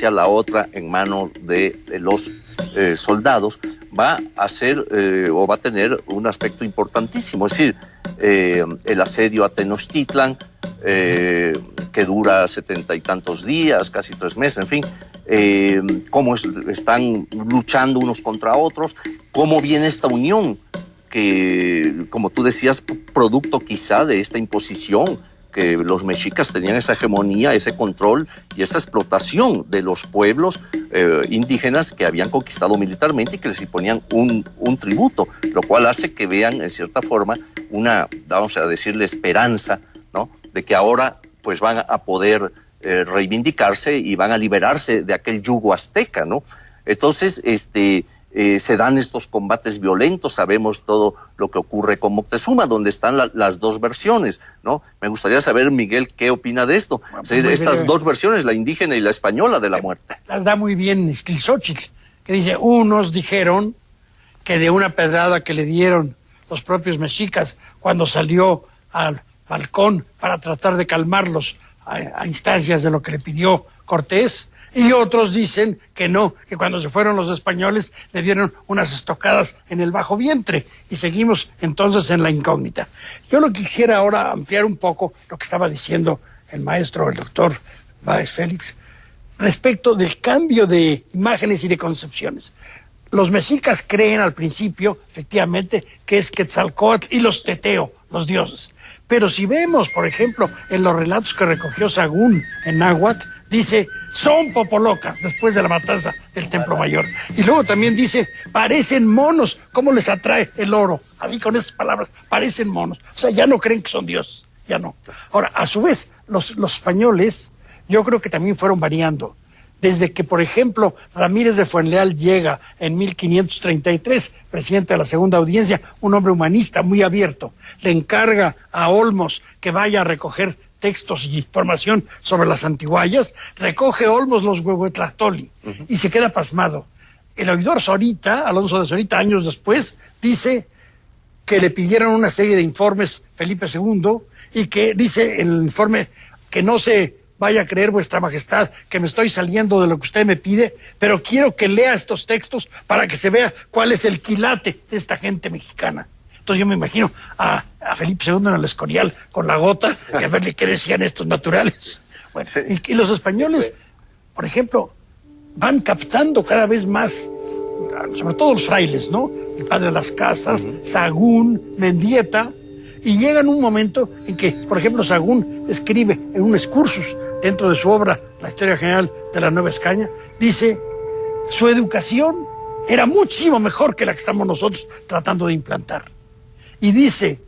la otra en manos de los soldados, va a ser o va a tener un aspecto importantísimo. Es decir, el asedio a Tenochtitlan, que dura 70 y tantos días, casi 3 meses, en fin, cómo están luchando unos contra otros, cómo viene esta unión, que, como tú decías, producto quizá de esta imposición, que los mexicas tenían esa hegemonía, ese control y esa explotación de los pueblos indígenas que habían conquistado militarmente y que les imponían un tributo, lo cual hace que vean, en cierta forma, una, vamos a decirle, esperanza, ¿no?, de que ahora pues van a poder reivindicarse y van a liberarse de aquel yugo azteca, ¿no? Entonces, se dan estos combates violentos, sabemos todo lo que ocurre con Moctezuma, donde están las dos versiones, ¿no? Me gustaría saber, Miguel, ¿qué opina de esto? Bueno, pues estas dos versiones, la indígena y la española de la muerte. Las da muy bien Tlilxóchitl, que dice, unos dijeron que de una pedrada que le dieron los propios mexicas cuando salió al balcón para tratar de calmarlos a instancias de lo que le pidió Cortés, y otros dicen que no, que cuando se fueron los españoles le dieron unas estocadas en el bajo vientre, y seguimos entonces en la incógnita. Yo lo que quisiera ahora ampliar un poco lo que estaba diciendo el maestro, el doctor Báez Félix, respecto del cambio de imágenes y de concepciones. Los mexicas creen al principio, efectivamente, que es Quetzalcóatl y los teteo, los dioses. Pero si vemos, por ejemplo, en los relatos que recogió Sagún en náhuatl, dice, son popolocas después de la matanza del Templo Mayor. Y luego también dice, parecen monos, ¿cómo les atrae el oro? Así con esas palabras, parecen monos. O sea, ya no creen que son dioses, ya no. Ahora, a su vez, los españoles, yo creo que también fueron variando. Desde que, por ejemplo, Ramírez de Fuenleal llega en 1533, presidente de la Segunda Audiencia, un hombre humanista muy abierto, le encarga a Olmos que vaya a recoger textos y información sobre las antiguallas, recoge Olmos los Huehuetlactoli y se queda pasmado. El oidor Zorita, Alonso de Zorita, años después, dice que le pidieron una serie de informes Felipe II y que dice en el informe que no se vaya a creer vuestra majestad que me estoy saliendo de lo que usted me pide, pero quiero que lea estos textos para que se vea cuál es el quilate de esta gente mexicana. Entonces yo me imagino a Felipe II en el Escorial con la gota y a verle qué decían estos naturales. Bueno, sí. Y los españoles, por ejemplo, van captando cada vez más, sobre todo los frailes, ¿no? El padre de las casas, Sagún, Mendieta, y llega en un momento en que, por ejemplo, Sagún escribe en un excursus dentro de su obra La Historia General de la Nueva España, dice, su educación era muchísimo mejor que la que estamos nosotros tratando de implantar. Y dice,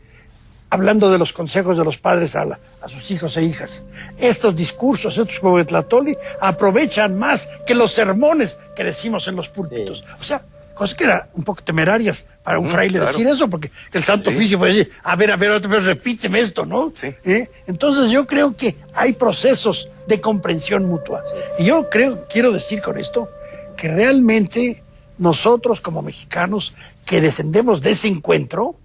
hablando de los consejos de los padres a sus hijos e hijas, estos discursos, estos Huehuetlactoli, aprovechan más que los sermones que decimos en los púlpitos. Sí. O sea, cosas que eran un poco temerarias para un fraile decir eso, porque el Santo Oficio puede decir, a ver, otra vez repíteme esto, ¿no? Sí. Entonces yo creo que hay procesos de comprensión mutua. Sí. Y yo quiero decir con esto, que realmente nosotros como mexicanos que descendemos de ese encuentro,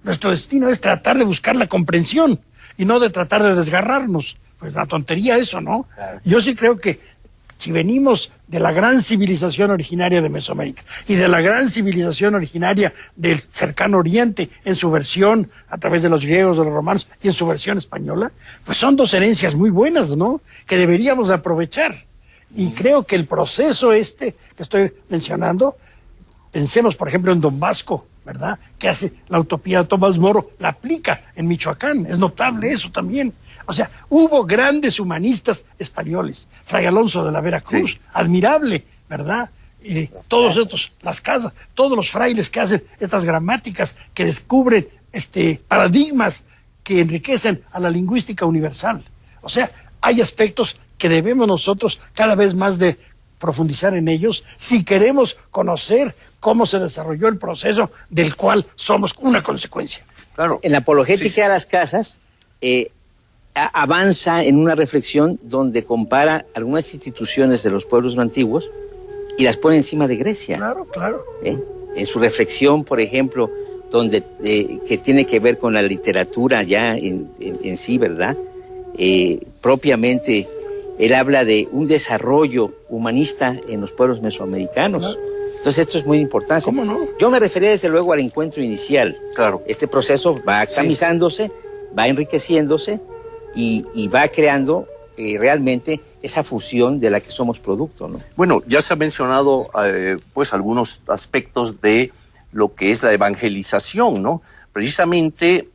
nuestro destino es tratar de buscar la comprensión y no de tratar de desgarrarnos. Pues una tontería eso, ¿no? Claro. Yo sí creo que si venimos de la gran civilización originaria de Mesoamérica y de la gran civilización originaria del cercano Oriente en su versión a través de los griegos, de los romanos y en su versión española, pues son dos herencias muy buenas, ¿no?, que deberíamos aprovechar. Y creo que el proceso que estoy mencionando, pensemos por ejemplo en Don Vasco, ¿verdad?, que hace la utopía de Tomás Moro, la aplica en Michoacán, es notable eso también. O sea, hubo grandes humanistas españoles, Fray Alonso de la Vera Cruz, admirable, ¿verdad? Todos estos, las casas, todos los frailes que hacen estas gramáticas, que descubren paradigmas que enriquecen a la lingüística universal. O sea, hay aspectos que debemos nosotros cada vez más de profundizar en ellos si queremos conocer cómo se desarrolló el proceso del cual somos una consecuencia. Claro. En la apologética de las casas, avanza en una reflexión donde compara algunas instituciones de los pueblos antiguos y las pone encima de Grecia. Claro, claro. En su reflexión, por ejemplo, donde que tiene que ver con la literatura ya en sí, ¿verdad? Propiamente Él habla de un desarrollo humanista en los pueblos mesoamericanos. Entonces esto es muy importante. ¿Cómo no? Yo me refería desde luego al encuentro inicial. Claro. Este proceso va tamizándose, va enriqueciéndose y va creando realmente esa fusión de la que somos producto, ¿no? Bueno, ya se ha mencionado pues algunos aspectos de lo que es la evangelización, ¿no? Precisamente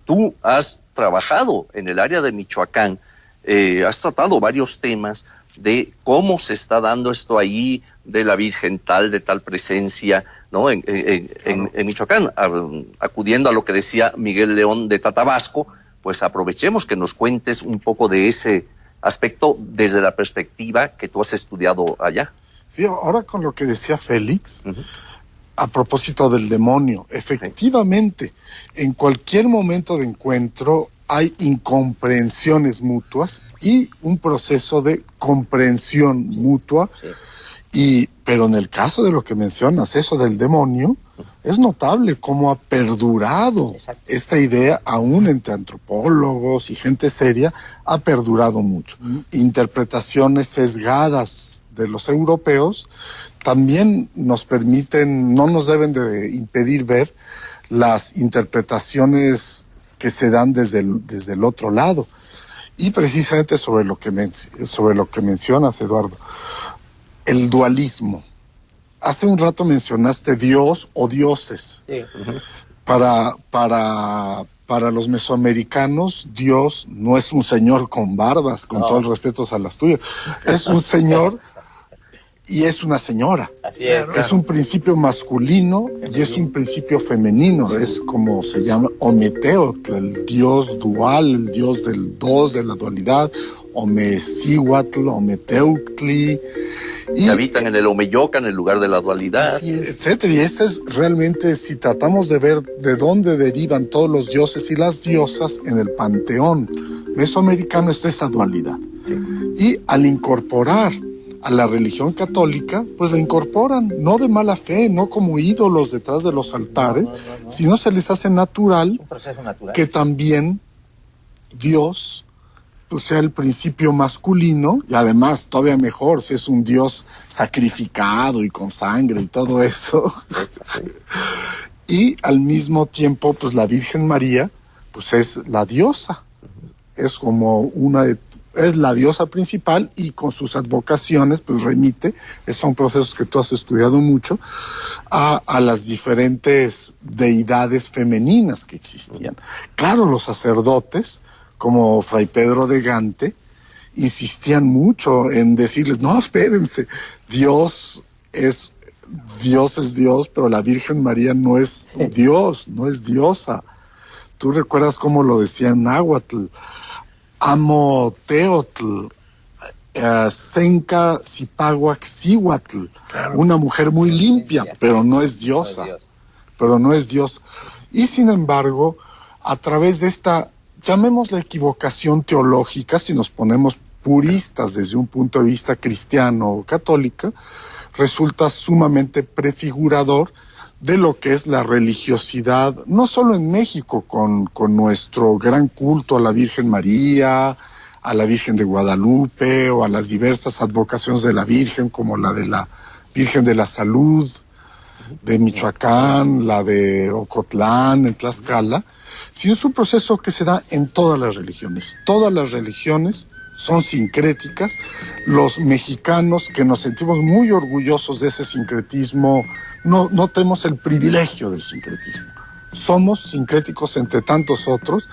tú has trabajado en el área de Michoacán, has tratado varios temas de cómo se está dando esto ahí, de la Virgen tal, de tal presencia, ¿no? En Michoacán, acudiendo a lo que decía Miguel León de Tatabasco, pues aprovechemos que nos cuentes un poco de ese aspecto desde la perspectiva que tú has estudiado allá. Sí, ahora con lo que decía Félix, a propósito del demonio, efectivamente, en cualquier momento de encuentro hay incomprensiones mutuas y un proceso de comprensión mutua. Pero en el caso de lo que mencionas, eso del demonio, es notable cómo ha perdurado esta idea, aún entre antropólogos y gente seria, ha perdurado mucho. Interpretaciones sesgadas de los europeos también nos permiten, no nos deben de impedir ver las interpretaciones que se dan desde el otro lado. Y precisamente sobre lo que mencionas, Eduardo, el dualismo. Hace un rato mencionaste Dios o dioses. Sí. Para los mesoamericanos, Dios no es un señor con barbas, con todo el respeto a las tuyas. Es un señor y es una señora. Así es. Es un principio masculino y es un principio femenino. Sí. Es como se llama Ometeotl, el dios dual, el dios del dos, de la dualidad. Omecihuatl, Ometeuctli. Y habitan en el Omeyocan, en el lugar de la dualidad. Etcétera. Y ese es realmente, si tratamos de ver de dónde derivan todos los dioses y las diosas, en el panteón mesoamericano está esa dualidad. Sí. Y al incorporar a la religión católica, pues la incorporan, no de mala fe, no como ídolos detrás de los altares, sino se les hace natural, un proceso natural, que también Dios pues sea el principio masculino, y además todavía mejor si es un Dios sacrificado y con sangre y todo eso. Y al mismo tiempo pues la Virgen María pues es la diosa, es como es la diosa principal, y con sus advocaciones pues remite, son procesos que tú has estudiado mucho, a las diferentes deidades femeninas que existían. Claro, los sacerdotes como Fray Pedro de Gante, insistían mucho en decirles, no, espérense, Dios es Dios, pero la Virgen María no es Dios, no es diosa. ¿Tú recuerdas cómo lo decía en náhuatl? Amo teotl, senka sipaguac sihuatl, una mujer muy limpia, pero no es diosa, Y sin embargo, a través de esta, llamémosla equivocación teológica, si nos ponemos puristas desde un punto de vista cristiano o católica, resulta sumamente prefigurador de lo que es la religiosidad, no solo en México, con nuestro gran culto a la Virgen María, a la Virgen de Guadalupe, o a las diversas advocaciones de la Virgen, como la de la Virgen de la Salud de Michoacán, la de Ocotlán, en Tlaxcala, sino es un proceso que se da en todas las religiones. Todas las religiones son sincréticas. Los mexicanos, que nos sentimos muy orgullosos de ese sincretismo, no tenemos el privilegio del sincretismo. Somos sincréticos entre tantos otros,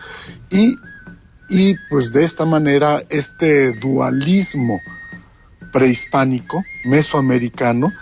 y pues de esta manera este dualismo prehispánico, mesoamericano,